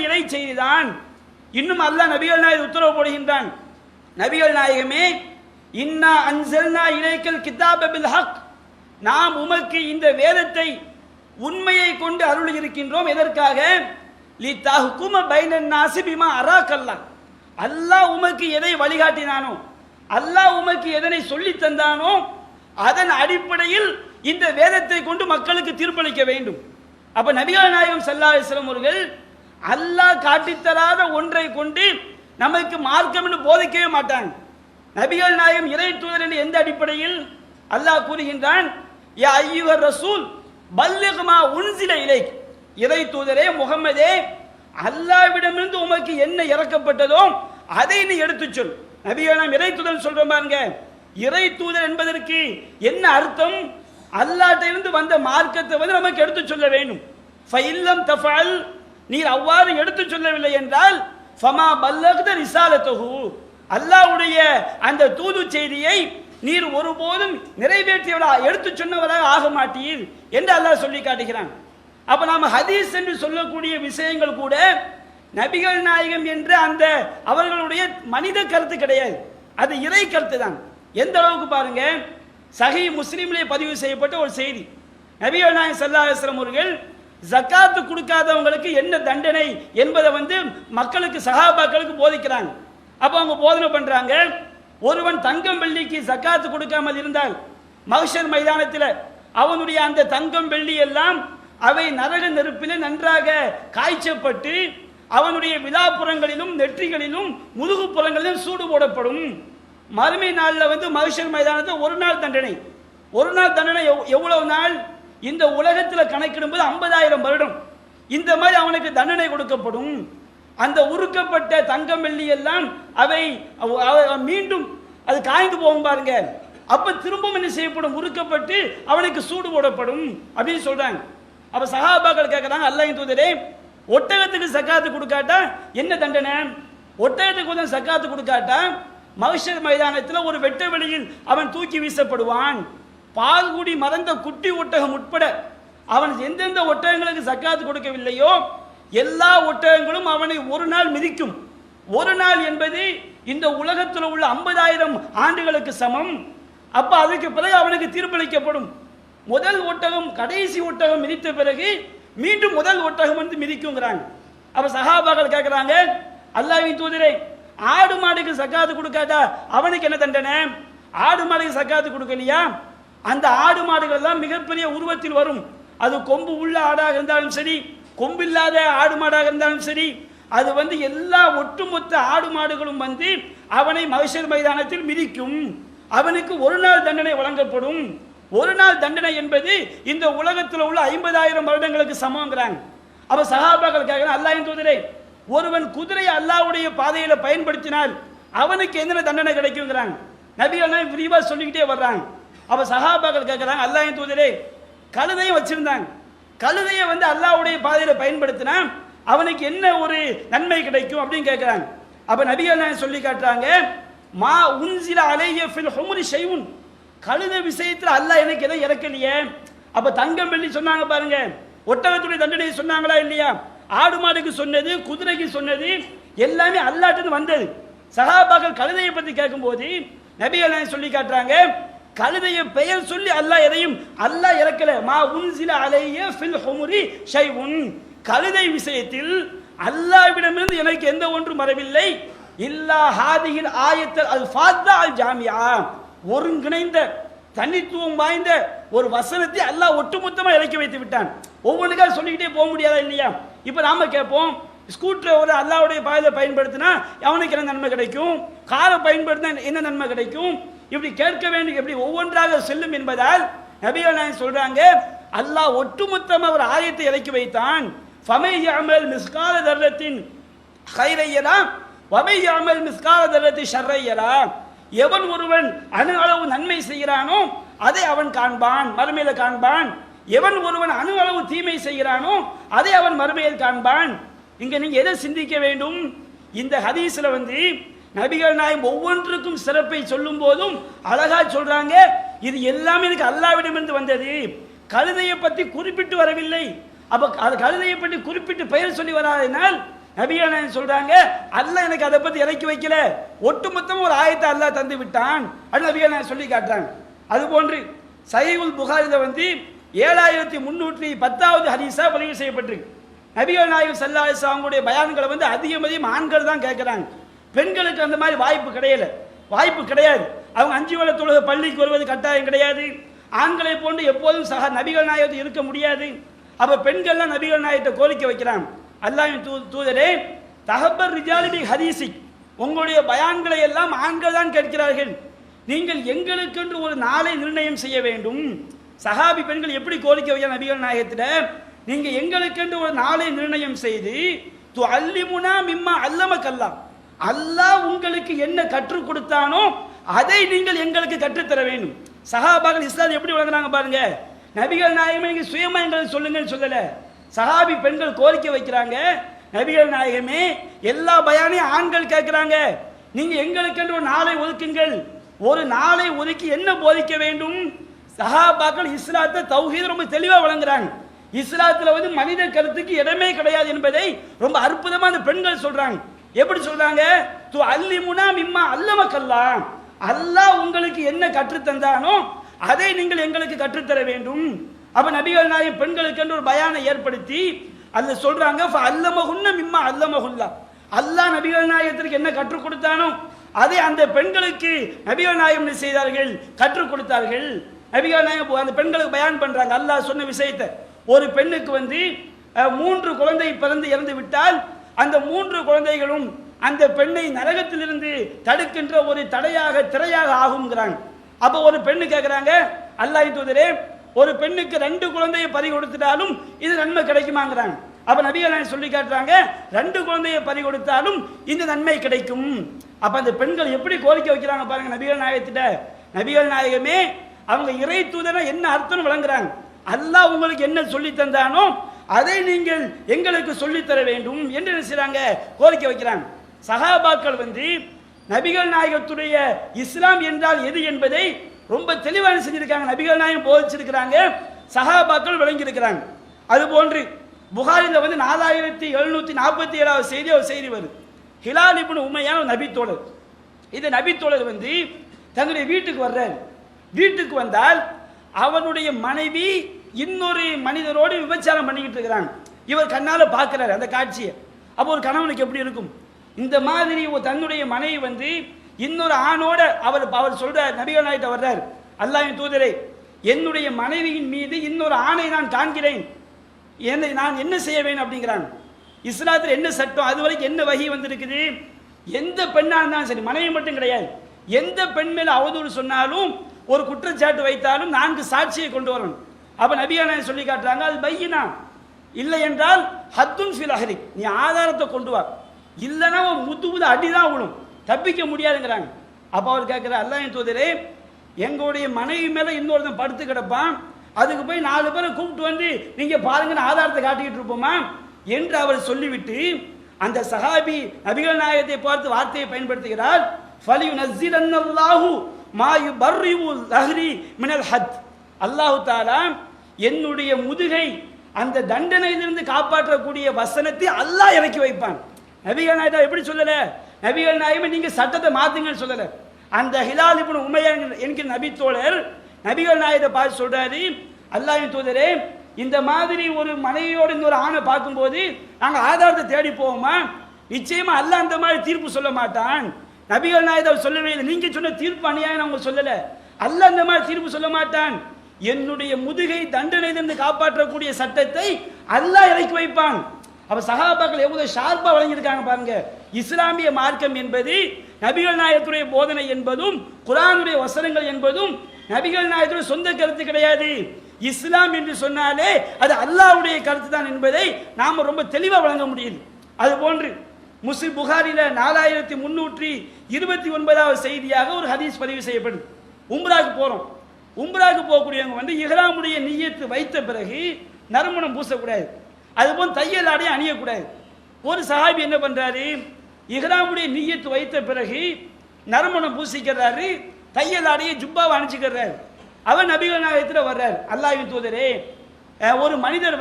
இறை செய்திதான். இன்னும் அல்லாஹ் நபிகள் நாயகம் உத்தரவு போடுகின்றான், நபிகள் நாயகமே, இன்னா அன்சல்னா இலைக்கல் கிதாப பில் ஹக், நாம் உமக்கு இந்த வேதத்தை உண்மையை கொண்டு அருள் இருக்கின்றோம். எதற்காக? லி தஹ்கும பைனன் நாஸி பிமா அராக்கல்லாஹ், அல்லாஹ் உமக்கு எதை வழிகாட்டினானோ, அல்லாஹ் உமக்கு எதனை சொல்லி தந்தானோ அதன் அடிப்படையில் இந்த வேதத்தை கொண்டு மக்களுக்கு தீர்ப்பளிக்க வேண்டும். அப்ப நபிகள் நாயகம் ஸல்லல்லாஹு அலைஹி வஸல்லம் அவர்கள் அல்லாஹ் காட்டித்தராத ஒன்றை கொண்டு நமக்கு மார்க்கம் என்று போதிக்கவே மாட்டாங்க. நபிகள் நாயகம் இறை தூதர் என்று எந்த அடிப்படையில்? அல்லாஹ் கூறுகின்றான், யா அய்யுஹர் ரசூல் பல்லிக் மா உன்சில இலைக், இறை தூதரே முகமதே, அல்லாஹ்விடமிருந்து உமக்கு என்ன இறக்கப்பட்டதோ அதை நீ எடுத்துச் சொல். நபிகள் நாயகம் இறை தூதர் சொல்றோம் பாருங்க. இறை தூதர் என்பதற்கு என்ன அர்த்தம்? அல்லாஹ்விடமிருந்து வந்த மார்க்கத்தை வந்து நமக்கு எடுத்து சொல்ல வேண்டும். ஃபஇல்லம் தஃஅல், நீர் அவ்வாறு எடுத்து சொல்லவில்லை என்றால் ஃபமா பல்லக்த ரிசாலத்துஹு, அல்லாஹ்வுடைய அந்த தூது செய்தியை நீர் ஒருபோதும் நிறைவேற்றியவரா எடுத்து சொன்னவராக ஆக மாட்டீர் என்று அல்லாஹ் சொல்லி காட்டுகிறான். அப்ப நாம ஹதீஸ் என்று சொல்லக்கூடிய விஷயங்கள் கூட நபிகள் நாயகம் என்ற அந்த அவர்களுடைய மனித கருத்து கிடையாது, அது இறை கருத்து தான். எந்த அளவுக்கு பாருங்க, சஹீஹ் முஸ்லிமிலே பதிவு செய்யப்பட்ட ஒரு செய்தி, நபிகள் நாயகம் ஸல்லல்லாஹு அலைஹி வஸல்லம் அவர்கள் ஜக்காத்து கொடுக்காதவங்களுக்கு என்ன தண்டனை என்பதை வந்து மக்களுக்கு சஹாபாக்களுக்கு போதிக்கிறாங்க. அப்ப அவங்க போதனை பண்றாங்க, ஒருவன் தங்கம் வெள்ளிக்கு ஜக்காத்து கொடுக்காமல் இருந்தால் மஹ்ஷர் மைதானத்தில் அவனுடைய அந்த தங்கம் வெள்ளி எல்லாம் அவை நரக நெருப்பிலே நன்றாக காய்ச்சப்பட்டு அவனுடைய விழாப்புறங்களிலும் நெற்றிகளிலும் முதுகுப்புறங்களிலும் சூடு போடப்படும். மறுமை நாளில் வந்து மஹ்ஷர் மைதானத்தில் ஒரு நாள் தண்டனை. ஒரு நாள் தண்டனை எவ்வளவு நாள்? இந்த உலகத்தில் கணக்கிடும்போது 50,000 வருடம் இந்த மாதிரி அவனுக்கு தண்டனை கொடுக்கப்படும். அந்த உருக்கப்பட்ட தங்கம் வெள்ளி எல்லாம் அவை மீண்டும் அது காய்ந்து போகும் பாருங்க. அப்ப திரும்பவும் என்ன செய்யப்படும்? உருக்கப்பட்டு அவனுக்கு சூடு போடப்படும் அப்படின்னு சொல்றாங்க. அப்ப சஹாபாக்கள் கேட்கறாங்க, அல்லாஹ்வின் தூதரே, ஒட்டகத்துக்கு சக்காத்து கொடுக்காட்டா என்ன தண்டனை? ஒட்டகத்துக்கு கொஞ்சம் சக்காத்து கொடுக்காட்டா மஹ்ஷர் மைதானத்தில் ஒரு வெட்ட வெளியில் அவன் தூக்கி வீசப்படுவான். பால் குடி மறந்த குட்டி ஒட்டகம் உட்பட அவன் எந்தெந்த ஒட்டகங்களுக்கு சக்காத்து கொடுக்கவில்லையோ எல்லா ஒட்டகங்களும் அவனை ஒரு நாள் மிதிக்கும். ஒரு நாள் என்பது இந்த உலகத்தில் உள்ள 50,000 ஆண்டுகளுக்கு சமம். அப்ப அதுக்கு பிறகு அவனுக்கு தீர்ப்பளிக்கப்படும். முதல் ஒட்டகம் கடைசி ஒட்டகம் மிதித்த பிறகு மீண்டும் முதல் ஒட்டகம் வந்து மிதிக்குங்கிறாங்க. அப்ப சஹாபாக்கள் கேட்கிறாங்க, அல்லாஹ்வின் தூதரே, ஆடு மாடுக்கு சக்காத்து கொடுக்காட்டா அவனுக்கு என்ன தண்டனை? ஆடு மாடுக்கு சக்காத்து கொடுக்கலையா? அந்த ஆடு மாடுகள் எல்லாம் மிகப்பெரிய உருவத்தில் வரும். அது கொம்பு உள்ள ஆடாக இருந்தாலும் சரி, கொம்பில்லாத ஆடு மாடாக இருந்தாலும் சரி, அது வந்து எல்லா ஒட்டுமொத்த ஆடு மாடுகளும் வந்து அவனை மஹ்ஷர் மைதானத்தில் மிதிக்கும். அவனுக்கு ஒரு நாள் தண்டனை வழங்கப்படும். ஒரு நாள் தண்டனை என்பது இந்த உலகத்தில் உள்ள 50,000 வருடங்களுக்கு சமங்கிறாங்க. அப்ப சஹாபாக்கள் கேட்கிறாங்க, அல்லாஹ்வின் தூதரே, ஒருவன் குதிரையை அல்லாஹ்வுடைய பாதையில பயன்படுத்தினால் அவனுக்கு என்ன தண்டனை கிடைக்குங்கிறாங்க. நபிகள் விரிவா சொல்லிக்கிட்டே வர்றாங்க. அப்ப சஹாபாக்கள் கேட்கிறாங்க, அல்லாஹ்வின் தூதரே, கழுதையும் வச்சிருந்தாங்க, கழுதையை வந்து அல்லாஹ்வுடைய பாதையில பயன்படுத்தினா அவனுக்கு என்ன ஒரு நன்மை கிடைக்கும் அப்படின்னு கேட்கிறாங்க. அப்ப நபிகள் நாயகம் சொல்லி காட்டுறாங்க, மா உன்சில அலைய ஃபில் ஹும்ரி ஷைஉன், கழுதை விஷயத்தில் அல்லாஹ் எனக்கு எதை இறக்கலையே. அப்ப தங்கம் வெள்ளி சொன்னாங்க பாருங்க, ஒட்டகத்துடைய தண்டனை சொன்னாங்களா இல்லையா? ஆடு மாடுக்கு சொன்னது, குதிரைக்கு சொன்னது எல்லாமே அல்லாஹ்ட்ட வந்தது. சஹாபாக்கள் கழுதையை பத்தி கேட்கும்போது நபிகள் நாயகம் சொல்லி காட்டுறாங்க, கழுதையை பெயர் சொல்லி அல்லாஹ் எதையும் அல்லாஹ் இறக்கல. மா உன்சில அலைய ஃபில் ஹும்ரி ஷைஉன், கழுதை விஷயத்தில் அல்லாஹ்விடமிருந்து எனக்கு எந்த ஒன்றும் வரவில்லை. இல்லா ஹாதிஹில் ஆயத்தல் அல் ஃபாத்தா அல் ஜாமியா, ஒருங்கிணைந்த தனித்துவம் வாய்ந்த ஒரு வசனத்தை அல்லாஹ் ஒட்டுமொத்தமாக இறக்கி வைத்து விட்டான். ஒவ்வொன்றுக்காக சொல்லிக்கிட்டே போக முடியாதா இல்லையா? இப்போ நாம கேட்போம், ஸ்கூட்டரை ஒரு அல்லாஹ்வுடைய பாதையில் பயன்படுத்தினா அவனுக்கு என்ன நன்மை கிடைக்கும்? காரை பயன்படுத்தினா என்ன நன்மை கிடைக்கும்? இப்படி கேட்க வேண்டும். எப்படி ஒவ்வொன்றாக செல்லும் என்பதால் நபிகள் நாயகம் சொல்றாங்க, அல்லாஹ் ஒட்டுமொத்தமாக ஒரு ஆயத்தை இறக்கி வைத்தான். ஃபமை யஅமல் மிஸ்கால தர்ரத்தின் கைரையரா வமை யஅமல் மிஸ்கால தர்ரத்தி ஷர்ரையரா, எவன் ஒருவன் அணு அளவு நன்மை செய்கிறானோ அதை அவன் காண்பான், மறுமையில காண்பான். எவன் ஒருவன் அணு அளவு தீமை செய்கிறானோ அதை அவன் மறுமையில் காண்பான். இங்க நீங்க எதை சிந்திக்க வேண்டும்? இந்த ஹதீஸ்ல வந்து நபிகள் நாயகம் ஒவ்வொன்றுக்கும் சிறப்பை சொல்லும் போதும் அழகா சொல்றாங்க, இது எல்லாமே எனக்கு அல்லாஹ்விடமிருந்து வந்தது. கழுதையை பற்றி குறிப்பிட்டு வரவில்லை. அப்ப அது கழுதையை பற்றி குறிப்பிட்டு பெயர் சொல்லி வராதனால் நபிகள் நாயகம் சொல்றாங்க, அல்லாஹ் எனக்கு அதை பத்தி இறக்கி வைக்கல, ஒட்டுமொத்தமா ஒரு ஆயத்தை அல்லாஹ் தந்து விட்டான் அது நபிகள் நாயகம் சொல்லி காட்டுறாங்க. அது போன்று சஹீஹுல் புகாரில 7310வது ஹதீஸா பதிவு செய்யப்பட்டிருக்கு. நபிகள் நாயகம் ஸல்லல்லாஹு அலைஹி வஸல்லம் அவங்களுடைய பயான்களை அதிகம் ஆண்கள் தான் கேட்கிறாங்க. பெண்களுக்கு அந்த மாதிரி வாய்ப்பு கிடையாது. அவங்க 5 வேளை தொழுகை பள்ளிக்கு வருவது கட்டாயம் கிடையாது. ஆண்களை போன்று எப்போதும் நபிகள் நாயகத்தில் இருக்க முடியாது. அப்ப பெண்கள்லாம் நபிகள் நாயகத்தை கோரிக்கை வைக்கிறாங்க, அல்லாஹ்வின் தூதரே, தஹப்பர் ரிஜாலி ஹதீஸி, உங்களுடைய பயான்களை எல்லாம் ஆண்கள் தான் கேட்கிறார்கள், நீங்கள் எங்களுக்கென்று ஒரு நாளை நிர்ணயம் செய்ய வேண்டும். சஹாபி பெண்கள் எப்படி கோரிக்கை வைக்க நபிகள் நாயகத்திட, நீங்க எங்களுக்கென்று ஒரு நாளை நிர்ணயம் செய்து து அல்லிமுனா மிம்மா அல்லமக்கல்லா, அல்லாஹ் உங்களுக்கு என்ன கற்றுக் கொடுத்தானோ அதை நீங்கள் எங்களுக்கு கற்றுத்தர வேண்டும். சஹாபாக்கள் இஸ்லாம் எப்படி வழங்குறாங்க பாருங்க. நபிகள் நாயகமே நீங்க சுயமா எங்களுக்கு சொல்லுங்கன்னு சொல்லல. சஹாபி பெண்கள் கோரிக்கை வைக்கிறாங்க, நபிகள் நாயகமே எல்லா பயானையும் ஆண்கள் கேட்கிறாங்க, நீங்க எங்களுக்கென்று ஒரு நாளை ஒதுக்குங்கள். ஒரு நாளை ஒதுக்கி என்ன போதிக்க வேண்டும்? சஹாபாக்கள் இஸ்லாத்தை தௌஹீத் ரொம்ப தெளிவா வழங்குறாங்க. இஸ்லாத்துல மனித கருத்துக்கு இடமே கிடையாது என்பதை ரொம்ப அற்புதமா அந்த பெண்கள் சொல்றாங்க. எப்படி சொல்றாங்க? து அல்லிமுனா மிம்மா அல்லமக்கல்லா, அல்லாஹ் உங்களுக்கு என்ன கற்றுத் தந்தானோ அதை நீங்கள் எங்களுக்கு கற்றுத்தர வேண்டும். அப்ப நபிகள் நாயகம் பெண்களுக்கு என்று ஒரு பயானை ஏற்படுத்தி அல்ல சொல்றாங்க, அல்லமஹுன்ன மிம்மா அல்லமஹுல்லா, அல்லாஹ் நபிகள் நாயகத்திற்கு என்ன கற்றுக் கொடுத்தானோ அதை அந்த பெண்களுக்கு நபிகள் நாயகம் செய்தார்கள், கற்றுக் கொடுத்தார்கள். நபிகள் நாயகம் அந்த பெண்களுக்கு பயான் பண்றாங்க அல்லாஹ் சொன்ன விஷயத்தை. ஒரு பெண்ணுக்கு 3 குழந்தை பிறந்து இறந்து விட்டால் அந்த 3 குழந்தைகளும் அந்த பெண்ணை நரகத்திலிருந்து தடுக்கின்ற ஒரு திரையாக ஆகுங்கிறாங்க. அப்ப ஒரு பெண்ணு கேட்கிறாங்க, அல்லாஹ்வின் தூதரே, ஒரு பெண்ணுக்கு 2 குழந்தையை பறி கொடுத்துட்டாலும் இது நன்மை கிடைக்குமாங்கிறாங்க. அப்ப நபிகள் நாயகம் சொல்லி காட்டுறாங்க, 2 குழந்தையை பறி கொடுத்தாலும் இந்த நன்மை கிடைக்கும். அப்ப அந்த பெண்கள் எப்படி கோரிக்கை வைக்கிறாங்க பாருங்க நபிகள் நாயகத்திட்ட. நபிகள் நாயகமே அவங்க இறை தூதரை என்ன அர்த்தம் வழங்குறாங்க, அல்லாஹ் உங்களுக்கு என்ன சொல்லி தந்தானோ அதை நீங்கள் எங்களுக்கு சொல்லித்தர வேண்டும் என்று செய்றாங்க, கோரிக்கை வைக்கிறாங்க. சஹாபாக்கள் நபிகள் நாயகத்துடைய இஸ்லாம் என்றால் எது என்பதை ரொம்ப தெளிவாக செஞ்சிருக்காங்க. நபிகள் நாயகம் போதிச்சிருக்கிறாங்க, சஹாபாக்கள் விளங்கி இருக்கிறாங்க. அது போன்று புகாரில 4747வது செய்தி ஒரு செய்தி வருது. ஹிலால் இப்னு உமையா நபித்தோழர். இந்த நபித்தோழர் தன்னுடைய வீட்டுக்கு வர்றார். வீட்டுக்கு வந்தால் அவனுடைய மனைவி இன்னொரு மனிதரோடு விபச்சாரம் பண்ணிக்கிட்டு இருக்கிறாங்க. இவர் கண்ணால பார்க்கிறார் அந்த காட்சியை. அப்போ ஒரு கணவனுக்கு எப்படி இருக்கும்? இந்த மாதிரி தன்னுடைய மனைவி இன்னொரு ஆணோட அவர் சொல்றார், நபிகள் நாயகத்தை வர்றார், அல்லாஹ்வின் தூதரே, என்னுடைய மனைவியின் மீது இன்னொரு ஆணை நான் காண்கிறேன், நான் என்ன செய்ய வேண்டும் அப்படிங்கிறாங்க. இஸ்லாத்தில் என்ன சட்டம், அது வரைக்கும் என்ன வகை வந்திருக்குது? எந்த பெண்ணா இருந்தாலும் சரி, மனைவி மட்டும் கிடையாது, எந்த பெண் மேல அவதூறு சொன்னாலும் ஒரு குற்றச்சாட்டு வைத்தாலும் 4 சாட்சியை கொண்டு வரணும். அப்ப நபிகள் நாயகம் சொல்லி காட்டுறாங்க, அது பையினா, இல்லை என்றால் ஹத்துன் ஃபில் அஹ்ரி, நீ ஆதாரத்தை கொண்டு வா, இல்லைன்னா முது அடிதான் விழும், தப்பிக்க முடியாதுங்கிறாங்க. அப்ப அவர் கேட்கிறார், அல்லாஹ்வின் தூதரே, எங்களுடைய மனைவி மேல இன்னொருத்தன் படுத்து கிடப்பான், அதுக்கு போய் 4 பேரை கூப்பிட்டு நீங்க பாருங்கன்னு ஆதாரத்தை காட்டிக்கிட்டு இருப்போமா என்று அவர் சொல்லிவிட்டு அந்த சஹாபி நபிகள் நாயகத்தை பார்த்து வார்த்தையை பயன்படுத்துகிறார், ஃபலியுனஸ்ஸிலன்னல்லாஹு மா யுபர்ரிஉ லஹ்ரி மினல் ஹத், அல்லாஹ் தஆலா என்னுடைய முதுகை அந்த தண்டனையிலிருந்து காப்பாற்றக்கூடிய வசனத்தை அல்லாஹ் இறக்கி வைப்பான். நபிகள் நாயகம் எப்படி சொல்லல? நபிகள் நாயகமே நீங்க சட்டத்தை மாத்துங்கன்னு சொல்லல. அந்த ஹிலால் இப்னு உமையா என்கிற நபித்தோழர் நபிகள் நாயகத்தை பார்த்து சொல்றாரு, அல்லாஹ்வின் தூதரே, இந்த மாதிரி ஒரு மனைவியோடு இன்னொரு ஆணை பார்க்கும்போது நாங்க ஆதாரத்தை தேடி போவோமா? நிச்சயமா அல்லாஹ் அந்த மாதிரி தீர்ப்பு சொல்ல மாட்டான். நபிகள் நாயகம் சொல்லவே இல்லை, நீங்க சொன்ன தீர்ப்பு அநியாயம் அவங்க சொல்லல, அல்லாஹ் அந்த மாதிரி தீர்ப்பு சொல்ல மாட்டான். என்னுடைய முதுகை தண்டனையிலிருந்து காப்பாற்றக்கூடிய சட்டத்தை அல்லாஹ் இறக்கி வைப்பான். அப்ப சஹாபாக்கள் எவ்வளவு ஷார்ப்பா வழங்கியிருக்காங்க பாருங்க. இஸ்லாமிய மார்க்கம் என்பது நபிகள் நாயகத்துடைய போதனை என்பதும் குர்ஆனுடைய வசனங்கள் என்பதும் நபிகள் நாயகத்துடைய சொந்த கருத்து கிடையாது. இஸ்லாம் என்று சொன்னாலே அது அல்லாஹ்வுடைய கருத்து தான் என்பதை நாம ரொம்ப தெளிவா வழங்க முடியுது. அது போன்று முஸ்லிம் புகாரில 4329வது செய்தியாக ஒரு ஹதீஸ் பதிவு செய்யப்படுது. உம்ராக்கு போறோம். உம்ராக்கு போகக்கூடியவங்க இஹ்ராமுடைய நிய்யத்து வைத்த பிறகு நறுமணம் பூசக்கூடாது, அதுபோல் தையல் ஆடையை அணியக்கூடாது. ஒரு சஹாபி என்ன பண்றாரு, இஹ்ராமுடைய நிய்யத்து வைத்த பிறகு நறுமணம் பூசிக்கிறாரு, தையல் ஆடையை ஜுப்பாவை அணிச்சுக்கிறாரு. அவர் நபிகள் நாயகத்தில் வர்றார், அல்லாஹ்வின் தூதரே, ஒரு மனிதர்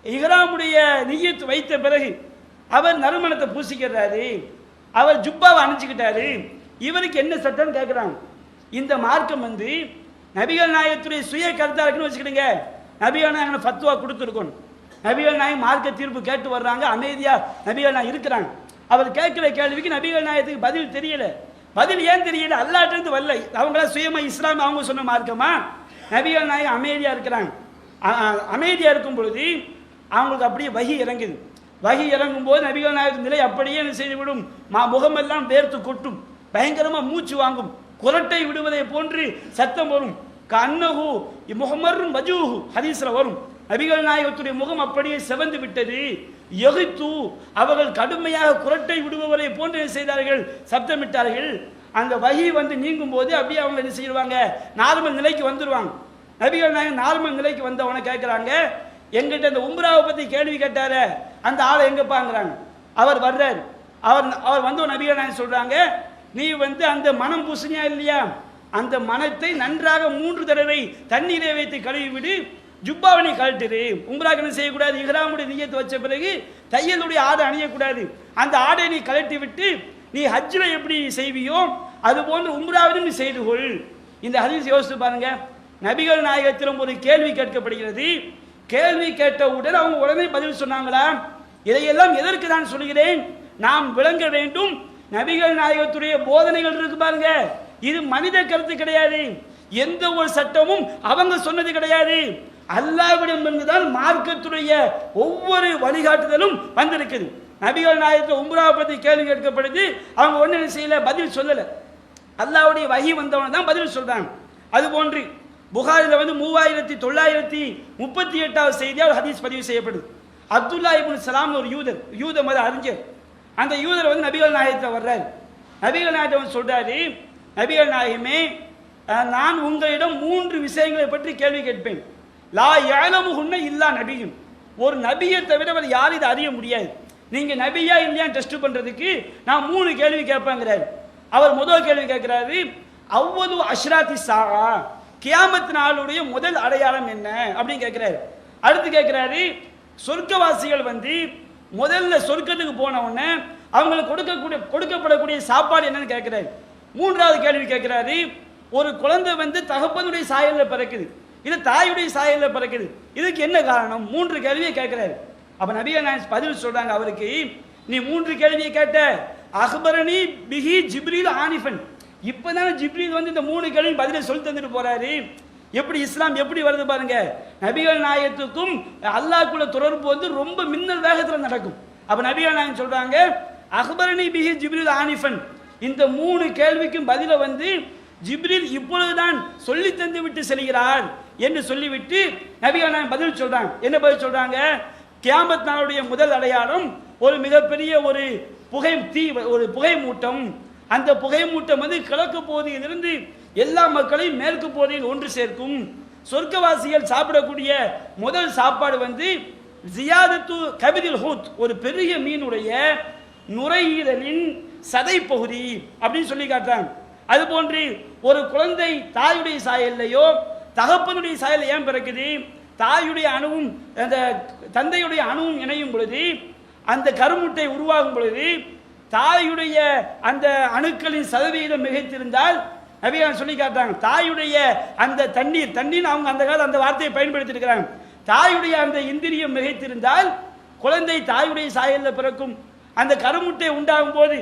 இஹ்ராமுடைய நிய்யத்து வைத்த பிறகு அவர் நறுமணத்தை பூசிக்கிறாரு, அவர் ஜுப்பாவை அணிஞ்சுக்கிட்டாரு, இவருக்கு என்ன சட்டம் கேட்குறாங்க. இந்த மார்க்கம் வந்து நபிகள் நாயகத்துடைய சுய கருத்தா இருக்குன்னு வச்சுக்கிடுங்க. நபிகள் நாயகம் ஃபத்வா கொடுத்துருக்கணும். நபிகள் நாயகம் மார்க்க தீர்ப்பு கேட்டு வர்றாங்க, அமைதியா நபிகள் நாயகம் இருக்கிறாங்க. அவர் கேட்கிற கேள்விக்கு நபிகள் நாயகத்துக்கு பதில் தெரியல. பதில் ஏன் தெரியல? அல்லாஹ்ட்ட வரல. அவங்களா சுயமா இஸ்லாம் அவங்க சொன்ன மார்க்கமா? நபிகள் நாயகம் அமைதியா இருக்கிறாங்க. அமைதியா இருக்கும் பொழுது அவங்களுக்கு அப்படியே வகி இறங்குது. வகி இறங்கும் போது நபிகள் நாயகத்தின் நிலை அப்படியே செய்துவிடும். முகமெல்லாம் வேர்த்து கொட்டும், பயங்கரமா மூச்சு வாங்கும், குரட்டை விடுவதை போன்று சத்தம் வரும். கண்ணகு முகமரும் வஜூஹு ஹதீஸ்ல வரும். நபிகள் நாயகத்துடைய முகம் அப்படியே செவந்து விட்டது. எகித்து அவர்கள் கடுமையாக குரட்டை விடுபவரை போன்று செய்தார்கள், சப்தமிட்டார்கள். அந்த வகி வந்து நீங்கும் போது அப்படியே அவங்க என்ன செய்வாங்க, நார்மல் நிலைக்கு வந்துடுவாங்க. நபிகள் நாயகம் நார்மல் நிலைக்கு வந்தவனை கேட்கிறாங்க, எங்கிட்ட இந்த உம்ராவை பத்தி கேள்வி கேட்டார அந்த ஆளை எங்கப்பாங்கிறாங்க. அவர் வர்றார். அவர் வந்து நபிகள் நாயகம் சொல்றாங்க, நீ வந்து அந்த மனம் பூசணியா இல்லையா, அந்த மனத்தை நன்றாக 3 தடவை தண்ணீரை வைத்து கழுவி விடு, ஜுப்பாவனை கழட்டுரு. உம்ராக்கு என்ன செய்யக்கூடாது, இஹ்ராமுடைய நியத்து வச்ச பிறகு தையலுடைய ஆடை அணியக்கூடாது. அந்த ஆடை நீ கழட்டி விட்டு நீ ஹஜ்ஜில் எப்படி செய்வியோ அது போன்று உம்ராவிலும் நீ செய்து கொள். இந்த ஹதீஸ் யோசித்து பாருங்க. நபிகள் நாயகத்திலும் ஒரு கேள்வி கேட்கப்படுகிறது. கேள்வி கேட்டவுடன் அவங்க உடனே பதில் சொன்னாங்களா? இதையெல்லாம் எதற்கு நான் சொல்கிறேன், நாம் விளங்க வேண்டும். நபிகள் நாயகத்துடைய போதனைகள் இருக்கு பாருங்க, இது மனித கருத்து கிடையாது. எந்த ஒரு சட்டமும் அவங்க சொன்னது கிடையாது. அல்லாஹ்விடம் இருந்துதான் மார்க்கத்துடைய ஒவ்வொரு வழிகாட்டுதலும் வந்திருக்குது. நபிகள் நாயகத்தை உம்ரா பத்தி கேள்வி கேட்கப்படுது, அவங்க ஒன்றும் செய்யல, பதில் சொல்லல. அல்லாஹ்வுடைய வஹி வந்தவன தான் பதில் சொல்றாங்க. அது போன்று புகாரில வந்து 3938வது செய்தியா ஒரு ஹதீஸ் பதிவு செய்யப்படுது. அப்துல்லா இப்னு சலாம் ஒரு யூத மத அறிஞர். அந்த யூதர் வந்து நபிகள் நாயகத்தை வர்றாரு. நபிகள் நாயகம் சொல்றாரு, நபிகள் நாயகமே, நான் உங்களிடம் 3 விஷயங்களை பற்றி கேள்வி கேட்பேன். லா யஅலமுஹுன்ன இல்லா நபியும், ஒரு நபியை தவிர வேறு யாரும் இதை அறிய முடியாது. நீங்க நபியா இல்லையா டெஸ்ட் பண்றதுக்கு நான் 3 கேள்வி கேட்பேங்கிறாரு. அவர் முதல் கேள்வி கேட்கிறாரு, அவ்வளவு அஷ்ராத்தி சாகா, கியாமத் நாளுடைய முதல் அடையாளம் என்ன அப்படின்னு கேட்கிறாரு. அடுத்து கேட்கிறாரு, சொர்க்கவாசிகள் வந்து முதல்ல சொர்க்கத்துக்கு போன உடனே அவங்களுக்கு கொடுக்கப்படக்கூடிய சாப்பாடு என்னன்னு கேட்கிறாரு. 3வது கேள்வி கேட்கிறாரு, ஒரு குழந்தை வந்து தகப்பனுடைய சாயல்ல பிறக்குது, இது தாயுடைய சாயல்ல பிறக்குது, இதுக்கு என்ன காரணம்? 3 கேள்வியை கேட்கிறாரு. அப்ப நபிகள் நாயகம் பதில் சொல்றாங்க அவருக்கு, நீ 3 கேள்வியை கேட்ட, அக்பரணி பிஹி ஜிப்ரீல் ஆனிஃபன், இப்பதானே ஜிப்ரீல் வந்து இந்த 3 கேள்வி பதிலை சொல்லி தந்துட்டு போறாரு. எப்படி இஸ்லாம் எப்படி வருது பாருங்க. நபிகள் நாயகத்துக்கும் அல்லாஹ்க்குள்ள தொடர்பு வந்து ரொம்ப மின்னல் வேகத்தில் நடக்கும். அப்ப நபிகள் நாயகம் சொல்றாங்க, அக்பரணி பிஹி ஜிப்ரீல் ஆனிஃபன், இந்த 3 கேள்விக்கும் பதில வந்து ஜிப்ரீல் இப்பொழுதுதான் சொல்லி தந்து விட்டு செல்கிறார் என்று சொல்லிவிட்டு நபிகள் நாயகம் பதில் சொல்றாங்க. என்ன பதில் சொல்றாங்க? கியாமத் நாளுடைய முதல் அடையாளம் ஒரு மிகப்பெரிய ஒரு புகை மூட்டம். அந்த புகை மூட்டம் வந்து கிழக்கு பகுதியிலிருந்து எல்லா மக்களையும் மேற்கு பகுதியில் ஒன்று சேர்க்கும். சொர்க்கவாசிகள் சாப்பிடக்கூடிய முதல் சாப்பாடு வந்து ஜியாதத்து கபிதில் ஹூத், ஒரு பெரிய மீனுடைய நுரையீரலின் சதை பகுதி அப்படின்னு சொல்லி காட்டுறாங்க. அது போன்று ஒரு குழந்தை தாயுடைய சாயல்லையோ தகப்பனுடைய சாயல் ஏன் பிறக்குது? தாயுடைய அணுவும் அந்த தந்தையுடைய அணுவும் இணையும் பொழுது, அந்த கருமுட்டை உருவாகும் பொழுது தாயுடைய அந்த அணுக்களின் சதவீதம் மிகைத்திருந்தால், நபிகள் சொல்லி காட்டுறாங்க, தாயுடைய அந்த தண்ணீர் அவங்க அந்த காலம் அந்த வார்த்தையை பயன்படுத்தி இருக்கிறாங்க, தாயுடைய அந்த இந்திரியம் மிகைத்திருந்தால் குழந்தை தாயுடைய சாயல்ல பிறக்கும். அந்த கருமுட்டை உண்டாகும் போது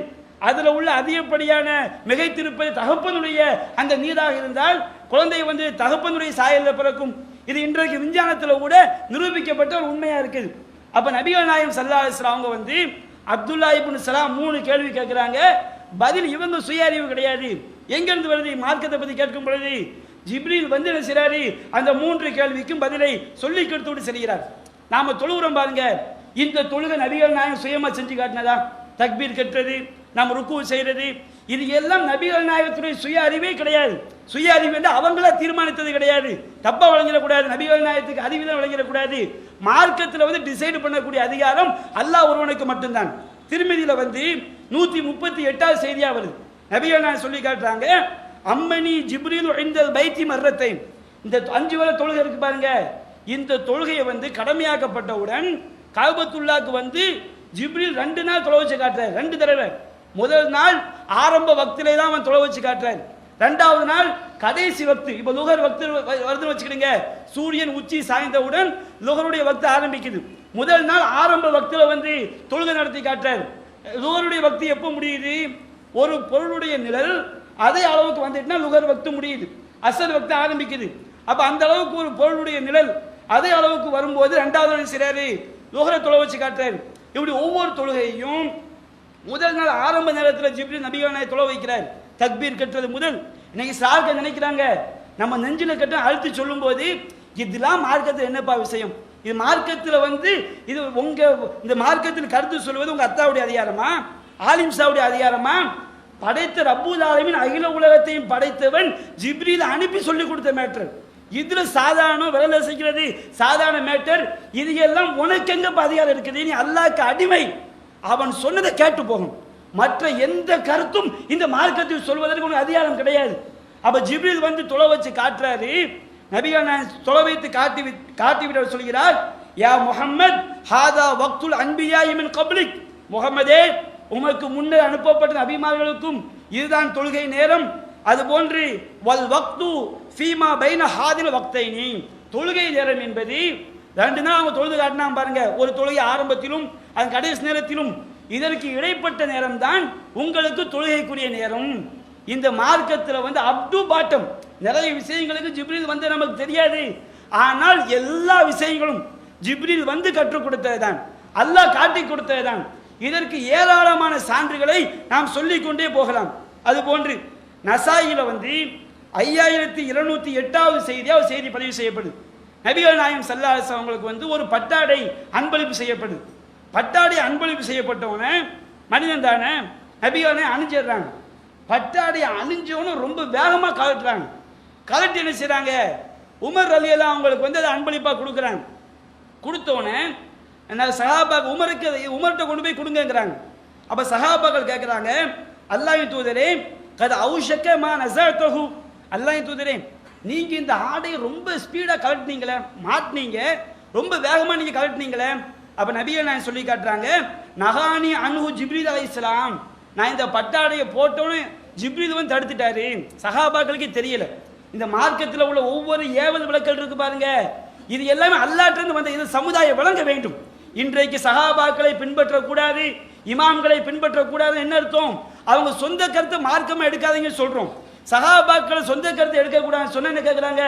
அதுல உள்ள அதிகப்படியான மிகைத்திருப்பது தகப்பனுடைய அந்த நீராக இருந்தால் குழந்தை வந்து தகப்பனுடைய சாயல்ல பிறக்கும். இது இன்றைக்கு விஞ்ஞானத்தில் கூட நிரூபிக்கப்பட்ட ஒரு உண்மையா இருக்குது. அப்ப நபிகள் நாயகம் ஸல்லல்லாஹு அலைஹி வஸல்லம் அவங்க வந்து அப்துல்லா இப்னு சலாம் 3 கேள்வி கேட்கிறாங்க. பதில் இவங்க சுய அறிவு கிடையாது. எங்கிருந்து வருது? மார்க்கத்தை பத்தி கேட்கும் பொழுது ஜிப்ரீல் வந்து என்ன செய்றாரு, அந்த 3 கேள்விக்கும் பதிலை சொல்லி கொடுத்து செல்கிறார். நாம தொழுகிறோம் பாருங்க, இந்த தொழுகை நபிகள் நாயகம் சுயமா செஞ்சு காட்டினதா? தக்பீர் கட்டுறது, நாம் ருக்கு செய்யறது, இது எல்லாம் நபிகள் நாயகத்துடைய சுய அறிவே கிடையாது. சுய அறிவு என்று அவங்களா தீர்மானித்தது கிடையாது. தப்பா வழங்கிடக்கூடாது, நபிகள் நாயகத்துக்கு அறிவுதான் வழங்கிடக்கூடாது. மார்க்கத்தில் வந்து டிசைடு பண்ணக்கூடிய அதிகாரம் அல்லாஹ் ஒருவனுக்கு மட்டும்தான். திருமதியில வந்து 138வது செய்தியா வருது. நபிகள் நாயகம் சொல்லி காட்டுறாங்க, அம்மனி ஜிப்ரீல் இந்தல் பைத்தி மர்ரத்தை, இந்த 5 வேளை தொழுகை இருக்கு பாருங்க, இந்த தொழுகையை வந்து கடமையாக்கப்பட்டவுடன் காபத்துல்லாக்கு வந்து ஜிப்ரீல் 2 நாள் தொலை வச்சு காட்டுறார், 2 தடவை. முதல் நாள் ஆரம்ப வக்திலே தான் அவன் தொலை வச்சு காட்டுறார். 2வது நாள் கடைசி வக்து. இப்ப லுகர் வக்து வருதுன்னு வச்சுக்கிடுங்க, சூரியன் உச்சி சாய்ந்தவுடன் லுகருடைய வக்து ஆரம்பிக்குது. முதல் நாள் ஆரம்ப வக்துல வந்து தொழுகை நடத்தி காட்டுறார். லுகருடைய வக்து எப்போ முடியுது? ஒரு பொருளுடைய நிழல் அதே அளவுக்கு வந்துட்டுனா லுகர் வக்து முடியுது, அசர் வக்து ஆரம்பிக்குது. அப்ப அந்த அளவுக்கு ஒரு பொருளுடைய நிழல் அதே அளவுக்கு வரும்போது 2வது நாள் செய்றாரு, லுகரை தொலை வச்சு காட்டுறாரு. இப்படி ஒவ்வொரு தொழுகையும் முதல் நாள் ஆரம்ப நேரத்தில் ஜிப்ரீல் நபிகள் நாயகம் தொலை வைக்கிறார். தக்பீர் கட்டுறது முதல். இன்னைக்கு சார்க்க நினைக்கிறாங்க நம்ம நெஞ்சில கட்ட அழுத்தி சொல்லும் போது இதெல்லாம் மார்க்கத்தில் என்னப்பா விஷயம், இது மார்க்கத்தில் வந்து இது உங்க இந்த மார்க்கத்தில் கருத்து சொல்வது உங்க அத்தாவுடைய அதிகாரமா, ஆலிம் சாவுடைய அதிகாரமா? படைத்த ரப்பூல் ஆலமீன் அகில உலகத்தையும் படைத்தவன் ஜிப்ரீல் அனுப்பி சொல்லி கொடுத்த மேட்டர். இதுல சாதாரண விரல செய்கிறது சாதாரண மேட்டர். இது எல்லாம் உனக்கு எங்க அதிகாரம் இருக்குது? நீ அல்லாஹ்க்கு அடிமை, அவன் சொன்னதை கேட்டு போகும். மற்ற எந்த கருத்தும் இந்த மார்க்கத்தில் சொல்வதற்கு உனக்கு அதிகாரம் கிடையாது. அப்ப ஜிப்ரீல் வந்து தொலை வச்சு காட்டுறாரு. நபிகள் நாயகம் தொலை வைத்து காட்டிவிட்டு சொல்கிறார், யா முஹம்மத் ஹாதா வக்துல் அன்பியா மின் கப்லிக், முஹம்மதே உமக்கு முன்னர் அனுப்பப்பட்ட நபிமார்களுக்கும் இதுதான் தொழுகை நேரம். அதுபோன்று வல் வக்து ஃபீமா பைன ஹாதில் வக்தைனி, தொழுகை நேரம் என்பது 2 நாள் அவங்க தொழுது காட்டினா பாருங்க, ஒரு தொழுகை ஆரம்பத்திலும் அதன் கடைசி நேரத்திலும், இதற்கு இடைப்பட்ட நேரம் தான் உங்களுக்கு தொழுகைக்குரிய நேரம். இந்த மார்க்கத்தில் வந்து அப் டு பாட்டம் நிறைய விஷயங்களுக்கு ஜிப்ரீல் வந்து நமக்கு தெரியாது. ஆனால் எல்லா விஷயங்களும் ஜிப்ரீல் வந்து கற்றுக் கொடுத்ததுதான், அல்லாஹ் காட்டி கொடுத்ததுதான். இதற்கு ஏராளமான சான்றுகளை நாம் சொல்லிக் கொண்டே போகலாம். அதுபோன்று நசாயில வந்து 5208வது செய்தி பதிவு செய்யப்படுது. நபிகள் நாயகம் ஸல்லல்லாஹு அலைஹி வஸல்லம் அவங்களுக்கு வந்து ஒரு பட்டாடை அன்பளிப்பு செய்யப்படுது. பட்டாடை அன்பளிப்பு செய்யப்பட்டவன மனிதன் தானே, நபிகளை அணிஞ்சிடுறாங்க. பட்டாடை அணிஞ்சவன ரொம்ப வேகமா கலட்டுறாங்க. கலட்டி என்ன செய்றாங்க, உமர் ரலியல்லாஹு அவங்களுக்கு வந்து அதை அன்பளிப்பா கொடுக்குறாங்க. கொடுத்தவனே சஹாபாக்கள் உமர்கிட்ட கொண்டு போய் கொடுங்கிறாங்க. அப்ப சஹாபாக்கள் கேட்கிறாங்க, அல்லாஹ்வின் தூதரே கத அவுஷக்க மா நஸஅதஹு, அல்லாஹ்வின் தூதரே நீங்க இந்த ஆடையை ரொம்ப ஸ்பீடா கலட்டினீங்களே, மாட்டினீங்க, ரொம்ப வேகமா நீங்க கலட்டினீங்களே. அப்ப நபிகள் நான் சொல்லி காட்டுறாங்க, நகானி அன்ஹு ஜிப்ரீல் அலைஹிஸ்ஸலாம், நான் இந்த பட்டாடையை போட்டோன்னு ஜிப்ரீல் வந்து தடுத்துட்டாரு. சஹாபாக்களுக்கு தெரியல. இந்த மார்க்கத்தில் உள்ள ஒவ்வொரு ஏவல் விளக்கல் இருக்கு பாருங்க, இது எல்லாமே அல்லாஹ்விலிருந்து வந்த இது சமுதாயம் விளங்க வேண்டும். இன்றைக்கு சஹாபாக்களை பின்பற்றக்கூடாது, இமாம்களை பின்பற்றக்கூடாது என்ன அர்த்தம்? அவங்க சொந்த கருத்தை மார்க்கமா எடுக்காதீங்க சொல்றோம். சஹாபாக்களை சொந்த கருத்தை எடுக்கக்கூடாது சொன்ன என்ன கேட்குறாங்க,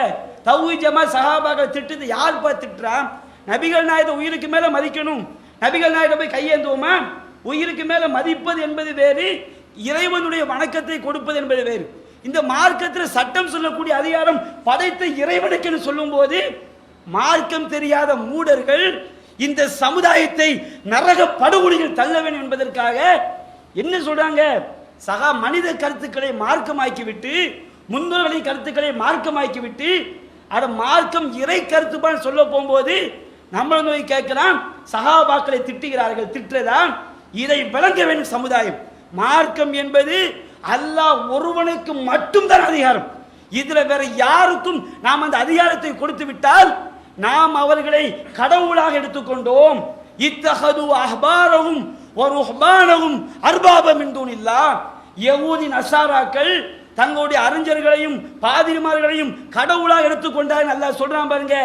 தௌஹீத் ஜமாத் சஹாபாக்களை திட்டுது. யார் பா திட்டுறா? நபிகள் நாயகத்தை உயிருக்கு மேல மதிக்கணும், நபிகள் நாயகத்தை போய் கையேந்துவோமா? உயிருக்கு மேல மதிப்பது என்பது வேறு, இறைவனுடைய வணக்கத்தை கொடுப்பது என்பது வேறு. இந்த மார்க்கத்தில் சட்டம் சொல்லக்கூடிய அதிகாரம் படைத்த இறைவனுக்கு சொல்லும் போது மார்க்கம் தெரியாத மூடர்கள் இந்த சமுதாயத்தை நரக படுகொலிகள் தள்ள வேண்டும் என்பதற்காக என்ன சொல்றாங்க, சகா மனித கருத்துக்களை மார்க்கமாக்கி விட்டு, முன்னோர்களின் கருத்துக்களை மார்க்கமாக்கி விட்டு, அட மார்க்கம் இறை கருத்துப்பான் சொல்ல போகும்போது நம்மள நோய் கேட்கிறான், சகாபாக்களை திட்டுகிறார்கள். திட்டுறதா? இதை விளங்க வேண்டும் சமுதாயம். மார்க்கம் என்பது அல்லாஹ் ஒருவனுக்கு மட்டும்தான் அதிகாரம். இதுல வேற யாருக்கும் நாம் அந்த அதிகாரத்தை கொடுத்து விட்டால் நாம் அவர்களை கடவுளாக எடுத்துக்கொண்டோம். இத்தஹது அஹ்பாரஹும் வ ருஹ்பானஹும் அர்பாப மின் தூனில்லாஹ், யஹூதி நஸாராக்கள் தங்களுடைய அறிஞர்களையும் பாதிரிமார்களையும் கடவுளாக எடுத்துக்கொண்டார். அல்லாஹ் சொல்றான் பாருங்க,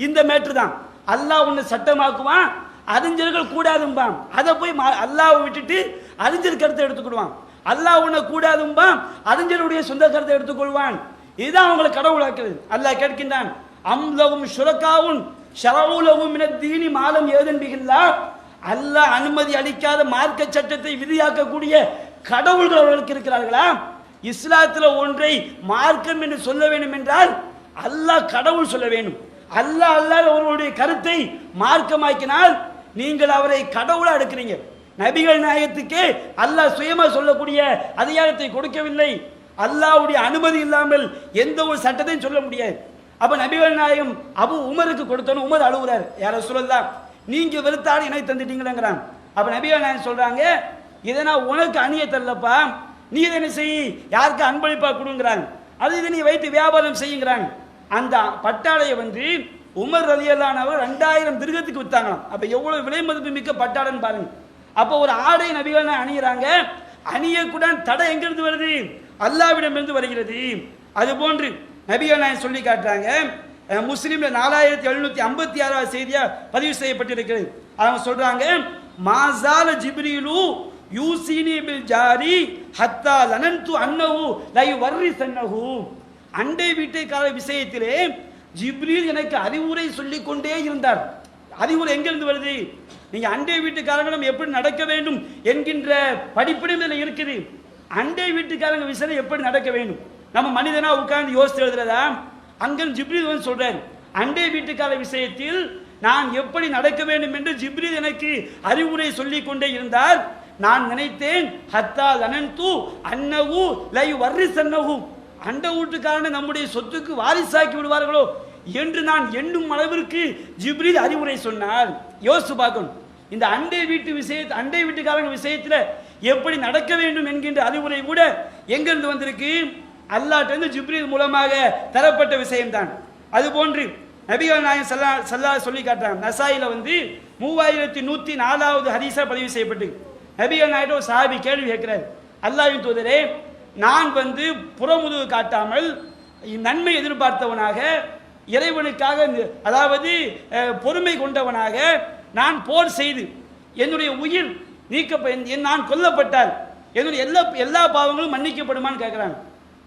இந்த மேட்ரு தான். அல்லாஹ் ஒன்னு சட்டமாக்குவான், அறிஞர்கள் கூடாதும்பான். அதை போய் அல்லாஹ்வை விட்டுட்டு அறிஞர் கருத்தை எடுத்துக்கிடுவான். அல்லாஹ் ஒன்னு கூடாதும்பான், அறிஞருடைய சொந்த கருத்தை எடுத்துக்கொள்வான். இதுதான் அவங்களை கடவுளாக்குறது. அல்லாஹ் கேட்கின்றான், அம்லகும் ஷுரகாவுன் ஷரவுலகும் மினத் தீனி மாலம் ஏதன் பிகில்லாஹ், அல்லாஹ் அனுமதி அளிக்காத மார்க்க சட்டத்தை விதியாக்கக்கூடிய கடவுள்கள் அவர்களுக்கு இருக்கிறார்களா? இஸ்லாத்தில் ஒன்றை மார்க்கம் என்று சொல்ல வேண்டும் என்றால் அல்லாஹ் கடவுள் சொல்ல வேண்டும். அல்லாஹ் அல்லாஹ் ஒருவருடைய கருத்தை மார்க்கமாக்கினால் நீங்கள் அவரை கடவுளா எடுக்கிறீங்க. நபிகள் நாயகத்துக்கே அல்லாஹ் சுயமா சொல்லக்கூடிய அதிகாரத்தை கொடுக்கவில்லை. அல்லாஹ்வுடைய அனுமதி இல்லாமல் எந்த ஒரு சட்டத்தையும் சொல்ல முடியாது. அப்ப நபிகள் நாயகம் அபு உமருக்கு கொடுத்தோன்னு உமர் அழுகுறார், யார சொல்லலாம் நீங்க வெறுத்தாடு எனக்கு தந்துட்டீங்களேங்கிறான். அப்ப நபிகள் நாயகம் சொல்றாங்க, இதை நான் உனக்கு அணிய தரலப்பா, நீ இதை என்ன செய், யாருக்கு அன்பளிப்பா கொடுங்கிறாங்க, அது இதை நீ வைத்து வியாபாரம் செய்யுங்கிறாங்க. அந்த பட்டாடையை வந்து உமர் ரலியல்லாஹு அன்ஹு 2000 திர்ஹத்துக்கு வித்தாங்களாம். அப்ப எவ்வளவு விலை மதிப்பு மிக்க பட்டாடைன்னு பாருங்க. அப்போ ஒரு ஆடை நபிகள் அணியிறாங்க, அணியக்கூட தடை எங்கிருந்து வருது? அல்லாஹ்விடமிருந்து வருகிறது. அது போன்று நபிகள் நாயகம் சொல்லி காட்டுறாங்க. முஸ்லிம்ல 4756 செய்தியா பதிவு செய்யப்பட்டிருக்கிறது. அவங்க சொல்றாங்க, மாசால ஜிப்ரீலு யூசினி பில் ஜாரி ஹத்தா லனன்து அன்னஹு லை வர்ரிசன்னஹு. அண்டை வீட்டுக்கார விஷயத்திலே ஜிப்ரீல் எனக்கு அறிவுரை சொல்லிக் கொண்டே இருந்தார். அறிவுரை எங்கிருந்து வருது? நீங்க அண்டை வீட்டுக்காரங்களும் எப்படி நடக்க வேண்டும் என்கின்ற படிப்பினை இருக்குது. அண்டை வீட்டுக்காரங்க விஷயம் எப்படி நடக்க வேண்டும், நம்ம மனிதனா உட்கார்ந்து யோசித்து எழுதுறதா? அங்க ஜிப்ரீல் வந்து சொல்றாரு, அண்டை வீட்டுக்கார விஷயத்தில் நான் எப்படி நடக்க வேண்டும் என்று ஜிப்ரீல் எனக்கு அறிவுரை சொல்லிக் கொண்டே இருந்தார். நான் நினைத்தேன், ஹத்தா லனன்து அன்னஹு லை வர்ரிசன்னஹு, அண்டை வீட்டுக்காரனை நம்முடைய சொத்துக்கு வாரிசாக்கி விடுவார்களோ என்று நான் எண்ணும் அளவிற்கு ஜிப்ரீல் அறிவுரை சொன்னார். யோசித்து பார்க்கணும், இந்த அண்டை வீட்டுக்காரங்க விஷயத்தில் எப்படி நடக்க வேண்டும் என்கின்ற அறிவுரை கூட எங்கிருந்து வந்திருக்கு? அல்லாஹ்விலிருந்து ஜிப்ரீல் மூலமாக தரப்பட்ட விஷயம்தான். அதுபோன்று நபிகள் நாயகம் ஸல்லல்லாஹு சொல்லி காட்டுறாங்க. நசாயில 3104வது ஹதீஸா பதிவு செய்யப்பட்டு, நபிகள் நாயகம் ஒரு சஹாபி கேள்வி கேட்கிறார், அல்லாஹ்வின் தூதரே, நான் புறமுதுகு காட்டாமல் நன்மை எதிர்பார்த்தவனாக, இறைவனுக்காக அதாவது பொறுமை கொண்டவனாக நான் போர் செய்து என்னுடைய உயிர் நான் கொல்லப்பட்டால் என்னுடைய எல்லா பாவங்களும் மன்னிக்கப்படுமான்னு கேட்கிறாங்க.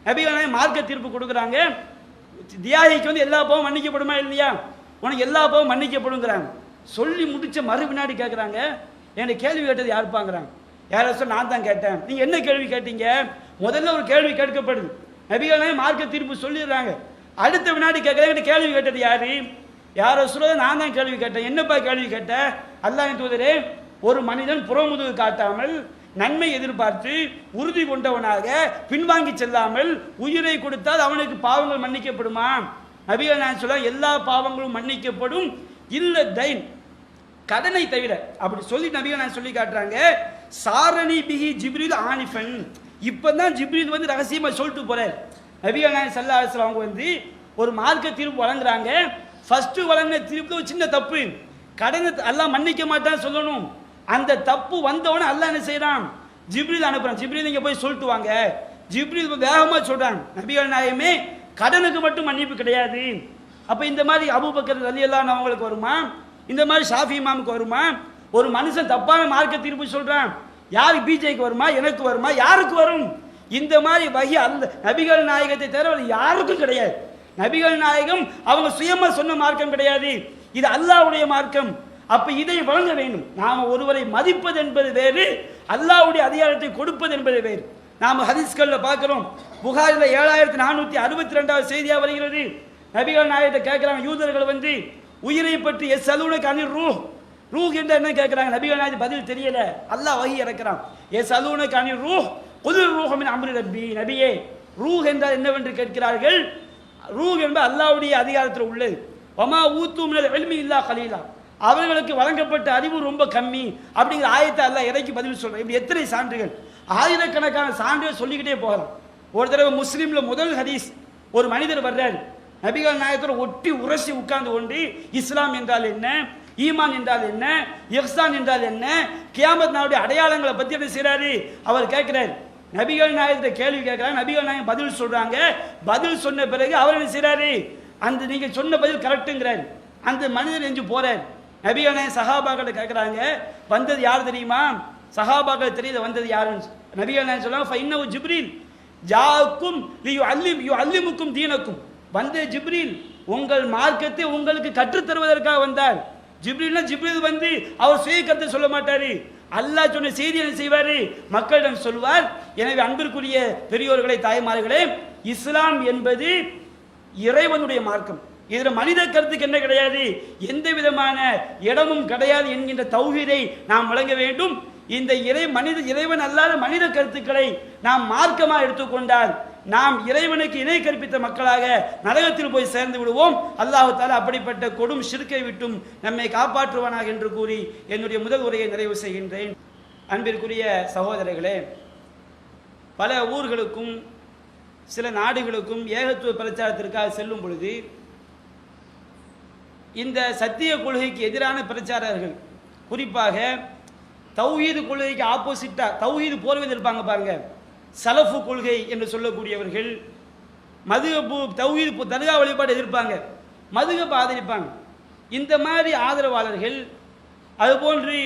நபிகள் மார்க்க தீர்ப்பு கொடுக்குறாங்க, தியாகிக்கு எல்லா பாவம் மன்னிக்கப்படுமா இல்லையா? உனக்கு எல்லா பாவம் மன்னிக்கப்படுங்கிறாங்க. சொல்லி முடிச்ச மறு வினாடி கேட்குறாங்க, என்னை கேள்வி கேட்டது யாருப்பாங்கிறாங்க. யார சொல்ல, நான் தான் கேட்டேன். நீங்க என்ன கேள்வி கேட்டீங்க? முதல்ல ஒரு கேள்வி கேட்கப்படுது, நபிகள் மார்க்க தீர்ப்பு சொல்லிடுறாங்க. அடுத்த வினாடி கேட்குறாங்க, கேள்வி கேட்டது யாரு? யார சொல்ல, நான் தான் கேள்வி கேட்டேன். என்னப்பா கேள்வி கேட்ட? அல்லாஹ்வின் தூதரே, ஒரு மனிதன் புறமுதுகு காட்டாமல் நன்மை எதிர்பார்த்து உறுதி கொண்டவனாக பின்வாங்கி செல்லாமல் உயிரை கொடுத்தால் அவனுக்கு பாவங்கள் மன்னிக்கப்படுமா? நபிகள் நான் சொல்ல, எல்லா பாவங்களும் மன்னிக்கப்படும், இல்ல தைன், கடனை தவிர. அப்படி சொல்லி நபிகள் நான் சொல்லி காட்டுறாங்க. சாரணி பிஹி ஜிப்ரீல் ஆனிஃபன், இப்பதான் ஜிப்ரீல் ரகசியமா சொல்லிட்டு போறார். நபிகள் நாயகம் ஸல்லல்லாஹு அலைஹி வஸல்லம் அவங்க ஒரு மார்க்க தீர்ப்பு வழங்குறாங்க. ஃபர்ஸ்ட் வழங்கின தீர்ப்பு ஒரு சின்ன தப்பு, கடனை அல்லாஹ் மன்னிக்க மாட்டான்னு சொல்லணும். அந்த தப்பு வந்தவன அல்லாஹ் என்ன செய்யறான்? ஜிப்ரீல் அனுப்புறான். ஜிப்ரீல் நீங்க போய் சொல்லிட்டு வாங்க. ஜிப்ரீல் வேகமா சொல்றாங்க, நபிகள் நாயகமே, கடனுக்கு மட்டும் மன்னிப்பு கிடையாது. அப்ப இந்த மாதிரி அபூபக்கர் ரலியல்லாஹு அன்ஹு அவங்களுக்கு வருமா? இந்த மாதிரி ஷாஃபி இமாமுக்கு வருமா? ஒரு மனுஷன் தப்பான மார்க்க தீர்ப்பு சொல்றான், யாருக்கு? பிஜேக்கு வருமா? எனக்கு வருமா? யாருக்கு வரும்? இந்த மாதிரி வகை நபிகள் நாயகத்தை தவிர யாருக்கும் கிடையாது. நபிகள் நாயகம் அவங்க சுயமா சொன்ன மார்க்கம் கிடையாது, இது அல்லாஹ்வுடைய மார்க்கம். அப்ப இதை வழங்க வேண்டும். நாம ஒருவரை மதிப்பது என்பது வேறு, அல்லாஹ்வுடைய அதிகாரத்தை கொடுப்பது என்பது வேறு. நாம ஹதீஸ்கள்ல பார்க்கிறோம், புகாரில 7462வது செய்தியா வருகிறது. நபிகள் நாயகத்தை கேட்கிறாங்க, யூதர்கள் உயிரை பற்றி எஸ்அலூனக அனிர் ரூஹ், ரூஹ் என்ற என்ன கேட்கிறாங்க. நபிகள் நாயகம் பதில் தெரியல, அல்லாஹ் வஹி இறக்குறான். எஸ்அலூனக அனிர் ரூஹ் குல் ரூஹு மின் அம்ரி ரப்பி, நபியே, ரூஹ் என்றால் என்னவென்று கேட்கிறார்கள். ரூஹ் என்பது அல்லாஹ்வுடைய அதிகாரத்தில் உள்ளது. வமா ஊத்து மினல் இல்மி இல்லா கலீலா, அவர்களுக்கு வழங்கப்பட்ட அறிவு ரொம்ப கம்மி அப்படிங்கிற ஆயத்தை அல்லாஹ் இறக்கி பதில் சொல்றான். இப்படி எத்தனை சான்றுகள், ஆயிரக்கணக்கான சான்றுகள் சொல்லிக்கிட்டே போகலாம். ஒரு தடவை முஸ்லீம்ல முதல் ஹதீஸ், ஒரு மனிதர் வர்றாரு, நபிகள் நாயகத்தோட ஒட்டி உரசி உட்கார்ந்து கொண்டு இஸ்லாம் என்றால் என்ன, ஈமான் என்றால் என்ன, இஹ்சான் என்றால் என்ன, கியாமத் நாளுடைய அடையாளங்களை பத்தி என்ன செய்யறாரு அவர் கேட்கிறாரு. நபிகள் நாயகத்தை கேள்வி கேட்கிறாங்க, நபிகள் நாயகம் பதில் சொல்றாங்க. பதில் சொன்ன பிறகு அவர் என்ன செய்யறாரு, அந்த நீங்க சொன்ன பதில் கரெக்டுங்கிறாரு. அந்த மனிதர் எஞ்சி போறாரு. நபிகள் நாயகம் சஹாபாக்களை கேட்கிறாங்க, வந்தது யார் தெரியுமா? சஹாபாக்கள் தெரியல வந்தது யாருன்னு. நபிகள் நாயகம் சொல்றாங்க, ஃபைன்னஹு ஜிப்ரீல் ஜாஅக்கும் லியுஅல்லிமுக்கும் தீனக்கும், வந்த ஜிப்ரீல் உங்கள் மார்க்கத்தை உங்களுக்கு கற்றுத் தருவதற்காக வந்தார். ஜிப்ரீல்னா ஜிப்ரீல் அவர் சுய கருத்தை சொல்ல மாட்டாரு, அல்லாஹ் சொன்ன செய்தி என்ன செய்வாரு, மக்களிடம் சொல்வார். எனவே அன்பிற்குரிய பெரியோர்களே, தாய்மார்களே, இஸ்லாம் என்பது இறைவனுடைய மார்க்கம். இதுல மனித கருத்துக்கு என்ன கிடையாது, எந்த விதமான இடமும் கிடையாது என்கின்ற தௌஹீதை நாம் வழங்க வேண்டும். இந்த இறைவன் அல்லாத மனித கருத்துக்களை நாம் மார்க்கமாக எடுத்துக்கொண்டால் நாம் இறைவனுக்கு இணை கற்பித்த மக்களாக நரகத்தில் போய் சேர்ந்து விடுவோம். அல்லாஹ் தஆலா அப்படிப்பட்ட கொடும் ஷிர்க்கை விட்டும் நம்மை காப்பாற்றுவானாக என்று கூறி என்னுடைய முதல் உரையை நிறைவு செய்கின்றேன். அன்பிற்குரிய சகோதரர்களே, பல ஊர்களுக்கும் சில நாடுகளுக்கும் ஏகத்துவ பிரச்சாரத்திற்காக செல்லும் பொழுது இந்த சத்திய கொள்கைக்கு எதிரான பிரச்சாரர்கள், குறிப்பாக தௌஹீது கொள்கைக்கு ஆப்போசிட்டா தௌஹீது போர்வை இருப்பாங்க பாருங்க, சலஃபு கொள்கை என்று சொல்லக்கூடியவர்கள் மதுகப்பு தௌஹீது தர்கா வழிபாடு எதிர்ப்பாங்க, மதுகப்பு ஆதரிப்பாங்க. இந்த மாதிரி ஆதரவாளர்கள், அதுபோன்று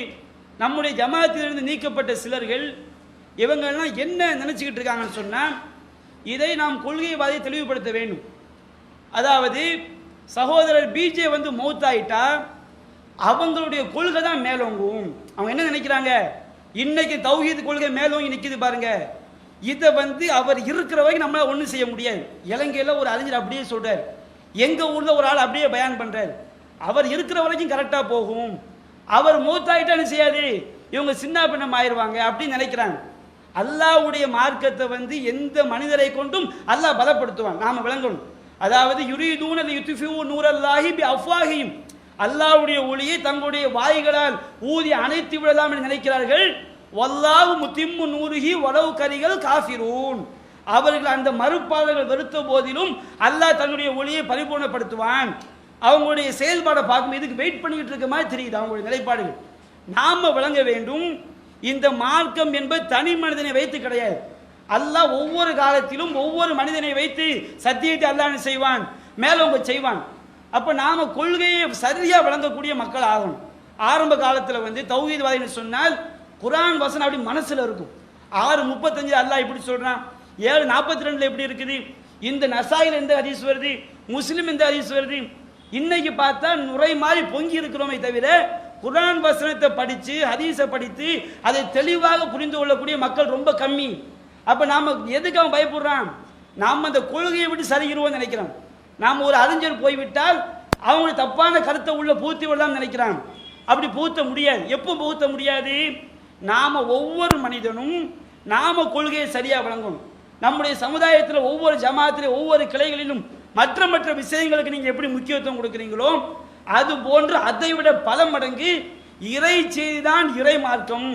நம்முடைய ஜமாத்திலிருந்து நீக்கப்பட்ட சிலர்கள், இவங்கெல்லாம் என்ன நினச்சிக்கிட்டு இருக்காங்கன்னு சொன்னால், இதை நாம் கொள்கைவாதியை தெளிவுபடுத்த வேண்டும். அதாவது சகோதரர் பிஜே வந்து மௌத்தாயிட்டா அவங்களுடைய கொள்கை தான் மேலோங்கும். அவங்க என்ன நினைக்கிறாங்க, இன்னைக்கு தௌஹீத் கொள்கை மேலோங்கி நிற்கிது பாருங்க, இதை வந்து அவர் இருக்கிற வரைக்கும் நம்மளால ஒன்றும் செய்ய முடியாது. இலங்கையில் ஒரு அறிஞர் அப்படியே சொல்றார், எங்க ஊர்ல ஒரு ஆள் அப்படியே பயான் பண்றார், அவர் இருக்கிற வரைக்கும் கரெக்டாக போகும், அவர் மௌத்தாயிட்டா என்ன செய்யாது, இவங்க சின்ன பின்னம் ஆயிடுவாங்க அப்படின்னு நினைக்கிறாங்க. அல்லாஹ்வுடைய மார்க்கத்தை வந்து எந்த மனிதரை கொண்டும் அல்லாஹ் பலப்படுத்துவான், நாம விளங்கணும். அதாவது யுரீதூன லியுத்ஃபிஊ நூரல்லாஹி பிஅஃவாஹிஹிம், அல்லாஹ்வுடைய ஒளியை தங்களுடைய வாய்களால் ஊதி அணைத்து விடலாம் என்று நினைக்கிறார்கள். வல்லாஹு முத்திம்மு நூரிஹி வலவ் கரிஹல் காஃபிரூன், அவர்கள் அந்த மறுப்பாளர்கள் வெறுத்த போதிலும் அல்லாஹ் தன்னுடைய ஒளியை பரிபூர்ணப்படுத்துவான். அவங்களுடைய செயல்பாடை பார்க்கும் இதுக்கு வெயிட் பண்ணிக்கிட்டு இருக்க மாதிரி தெரியுது அவங்களுடைய நிலைப்பாடுகள். நாம விளங்க வேண்டும், இந்த மார்க்கம் என்பது தனி மனிதனை வைத்து கிடையாது. அல்லாஹ் ஒவ்வொரு காலத்திலும் ஒவ்வொரு மனிதனை வைத்து சத்தியத்தை அல்லாஹ் செய்வான், மேலவங்க செய்வான். அப்ப நாம கொள்கையை சரியா விளங்கக்கூடிய மக்கள் ஆகணும். ஆரம்ப காலத்தில் வந்து தௌஹீத்வாதின்னு சொன்னால் குர்ஆன் வசனம் அப்படி மனசுல இருக்கும். 6:35 அல்லாஹ் இப்படி சொல்றான், 7:42 எப்படி இருக்குது, இந்த நசாயில் எந்த ஹதீஸ் வருது, முஸ்லிம் எந்த ஹதீஸ் வருது. இன்னைக்கு பார்த்தா நுரை மாதிரி பொங்கி இருக்கிறோமே தவிர குர்ஆன் வசனத்தை படித்து ஹதீஸை படித்து அதை தெளிவாக புரிந்து கொள்ளக்கூடிய மக்கள் ரொம்ப கம்மி. அப்ப நாம எதுக்கு அவன் பயப்படுறான், நாம அந்த கொள்கையை விட்டு சரிகிறோம் நினைக்கிறான். நாம் ஒரு அறிஞர் போய்விட்டால் அவங்க தப்பான கருத்தை உள்ள பூத்தி விடலாம் நினைக்கிறான். அப்படி பூத்த முடியாது. எப்போ பூத்த முடியாது, நாம ஒவ்வொரு மனிதனும் நாம கொள்கையை சரியா விளங்கணும். நம்முடைய சமுதாயத்தில் ஒவ்வொரு ஜமாத்திலும் ஒவ்வொரு கிளைகளிலும் மற்ற மற்ற விஷயங்களுக்கு நீங்க எப்படி முக்கியத்துவம் கொடுக்குறீங்களோ அது போன்று அதை விட பல மடங்கு இறை செய்திதான் இறை மார்க்கம்.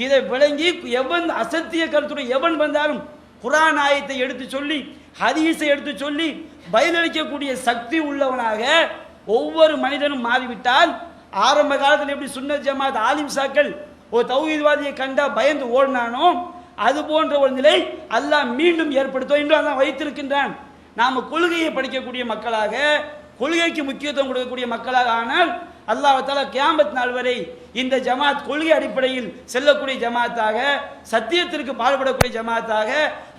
இதை விளங்கி எவன் அசத்திய கருத்துடைய எவன் வந்தாலும் குர்ஆன் ஆயத்தை எடுத்து சொல்லி ஹதீஸை எடுத்து சொல்லி பதிலளிக்கக்கூடிய சக்தி உள்ளவனாக ஒவ்வொரு மனிதனும் மாறிவிட்டால், ஆரம்ப காலத்தில் எப்படி சுன்னத் ஜமாத் ஆலிம் சாக்கள் ஒரு தௌஹீத்வாதியை கண்டா பயந்து ஓடினானோ அது போன்ற ஒரு நிலை அல்லாஹ் மீண்டும் ஏற்படுத்தும் என்று அல்லாஹ் வைத்திருக்கின்றான். நாம கொள்கையை படிக்கக்கூடிய மக்களாக, கொள்கைக்கு முக்கியத்துவம் கொடுக்கக்கூடிய மக்களாக ஆனால் அல்லாஹ் தஆலா கியாமத் நாள் வரை இந்த ஜமாத் கொள்கை அடிப்படையில் செல்லக்கூடிய ஜமாத்தாக, சத்தியத்திற்கு பாடுபடக்கூடிய ஜமாத்தாக,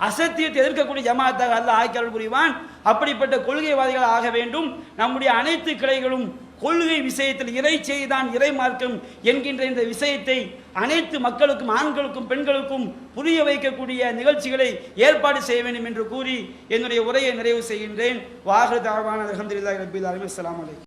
அசத்தியத்தை எதிர்க்கக்கூடிய ஜமாத்தாக அல்லாஹ் ஆக்கியருள் புரிவான். அப்படிப்பட்ட கொள்கைவாதிகள் ஆக வேண்டும். நம்முடைய அனைத்து கிளைகளும் கொள்கை விஷயத்தில் இறை செய்தான் இறை மார்க்கம் என்கின்ற இந்த விஷயத்தை அனைத்து மக்களுக்கும், ஆண்களுக்கும் பெண்களுக்கும் புரிய வைக்கக்கூடிய நிகழ்ச்சிகளை ஏற்பாடு செய்ய வேண்டும் என்று கூறி என்னுடைய உரையை நிறைவு செய்கின்றேன். வாஹிரு தஅவானா அல்ஹம்துலில்லாஹி ரப்பில் ஆலமீன். அஸ்ஸலாமு அலைக்கும்.